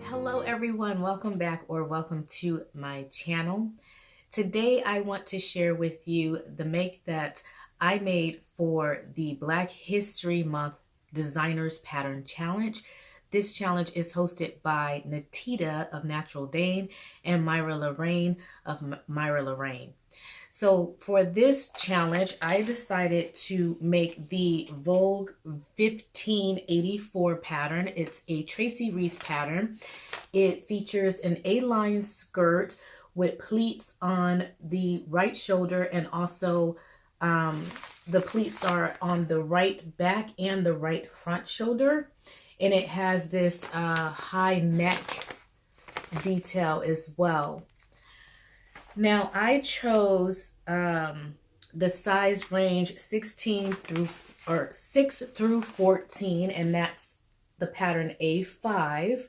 Hello everyone, welcome back or welcome to my channel. Today I want to share with you the make that I made for the Black History Month Designers Pattern Challenge. This challenge is hosted by Natieda of Natural Dane and Myra Lorraine of Myra Lorraine. So for this challenge, I decided to make the Vogue 1584 pattern. It's a Tracy Reese pattern. It features an A-line skirt with pleats on the right shoulder, and also the pleats are on the right back and the right front shoulder. And it has this high neck detail as well. Now I chose the size range 16 through or 6 through 14, and that's the pattern A5.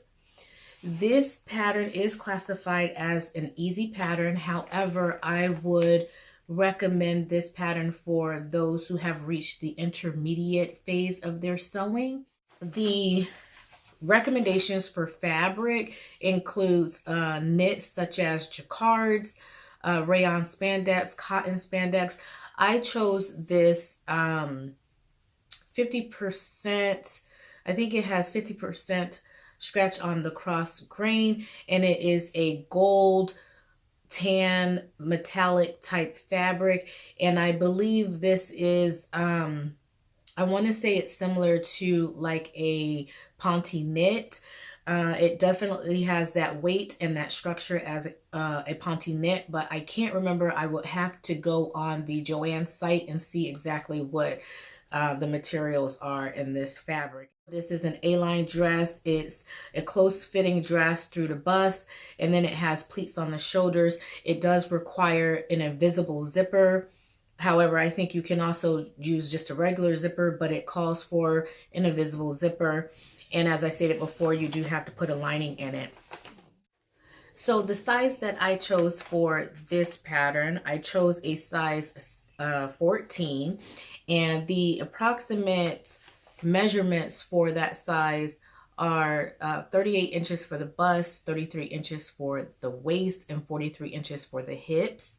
This pattern is classified as an easy pattern. However, I would recommend this pattern for those who have reached the intermediate phase of their sewing. The recommendations for fabric includes knits such as jacquards, rayon spandex, cotton spandex. I chose this 50%, I think it has 50% stretch on the cross grain, and it is a gold tan metallic type fabric. And I believe this is I want to say it's similar to like a Ponte knit. It definitely has that weight and that structure as a Ponte knit, but I can't remember. I would have to go on the Joann site and see exactly what the materials are in this fabric. This is an A-line dress. It's a close-fitting dress through the bust, and then it has pleats on the shoulders. It does require an invisible zipper. However, I think you can also use just a regular zipper, but it calls for an invisible zipper. And as I stated before, you do have to put a lining in it. So the size that I chose for this pattern, I chose a size 14, and the approximate measurements for that size are 38 inches for the bust, 33 inches for the waist, and 43 inches for the hips.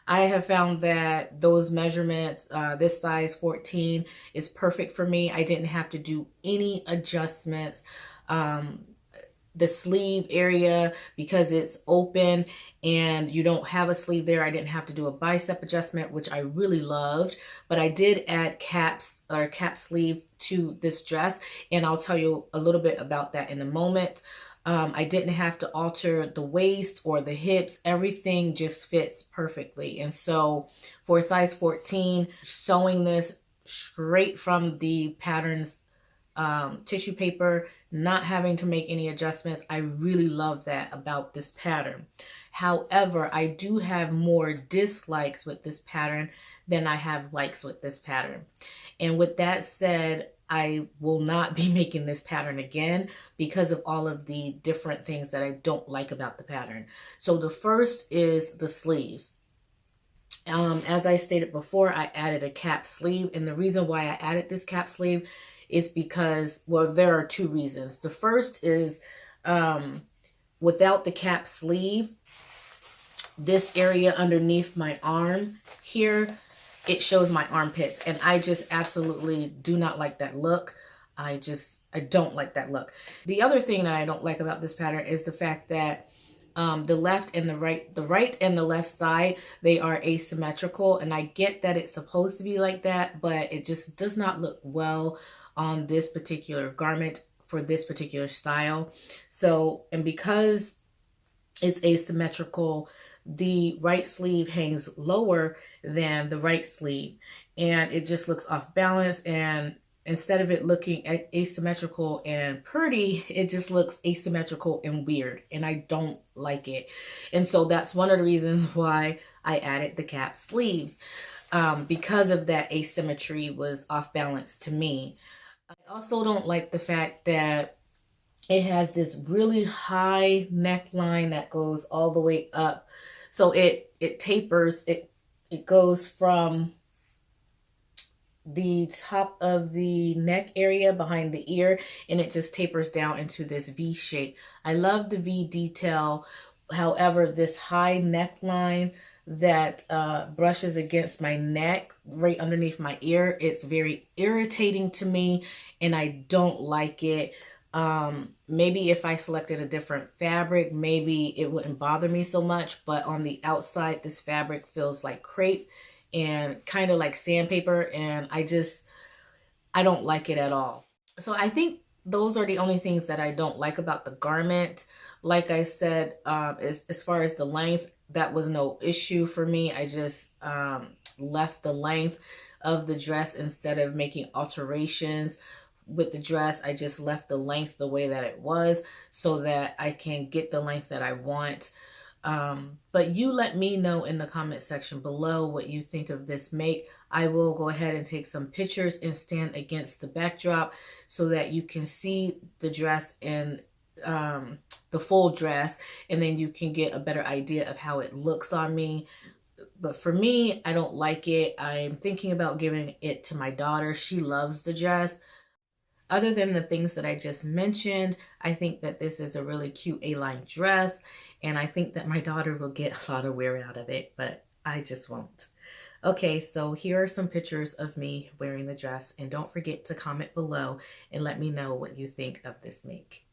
I have found that those measurements, this size 14 is perfect for me. I didn't have to do any adjustments. The sleeve area, because it's open and you don't have a sleeve there, I didn't have to do a bicep adjustment, which I really loved. But I did add caps or cap sleeve to this dress, and I'll tell you a little bit about that in a moment. I didn't have to alter the waist or the hips. Everything just fits perfectly. And so for size 14, sewing this straight from the pattern's tissue paper, not having to make any adjustments, I really love that about this pattern. However, I do have more dislikes with this pattern than I have likes with this pattern. And with that said, I will not be making this pattern again because of all of the different things that I don't like about the pattern. So the first is the sleeves. As I stated before, I added a cap sleeve, and the reason why I added this cap sleeve is because, well, there are two reasons. The first is without the cap sleeve, this area underneath my arm here, it shows my armpits, and I just absolutely do not like that look. I don't like that look. The other thing that I don't like about this pattern is the fact that the left and the right and the left side, they are asymmetrical, and I get that it's supposed to be like that, but it just does not look well on this particular garment for this particular style. So, and because it's asymmetrical, the right sleeve hangs lower than the right sleeve, and it just looks off balance. And instead of it looking asymmetrical and pretty, it just looks asymmetrical and weird, and I don't like it. And so that's one of the reasons why I added the cap sleeves, because of that asymmetry was off balance to me. I also don't like the fact that it has this really high neckline that goes all the way up. So it tapers, it goes from the top of the neck area behind the ear, and it just tapers down into this V shape. I love the V detail. However, this high neckline that brushes against my neck right underneath my ear, it's very irritating to me and I don't like it. Maybe if I selected a different fabric, maybe it wouldn't bother me so much, but on the outside, this fabric feels like crepe and kind of like sandpaper, and I don't like it at all. So I think those are the only things that I don't like about the garment. Like I said, as far as the length, that was no issue for me. I just left the length of the dress instead of making alterations with the dress. I just left the length the way that it was so that I can get the length that I want. But you let me know in the comment section below what you think of this make. I will go ahead and take some pictures and stand against the backdrop so that you can see the dress and the full dress, and then you can get a better idea of how it looks on me. But for me, I don't like it. I'm thinking about giving it to my daughter. She loves the dress. Other than the things that I just mentioned, I think that this is a really cute A-line dress, and I think that my daughter will get a lot of wear out of it, but I just won't. Okay, so here are some pictures of me wearing the dress, and don't forget to comment below and let me know what you think of this make.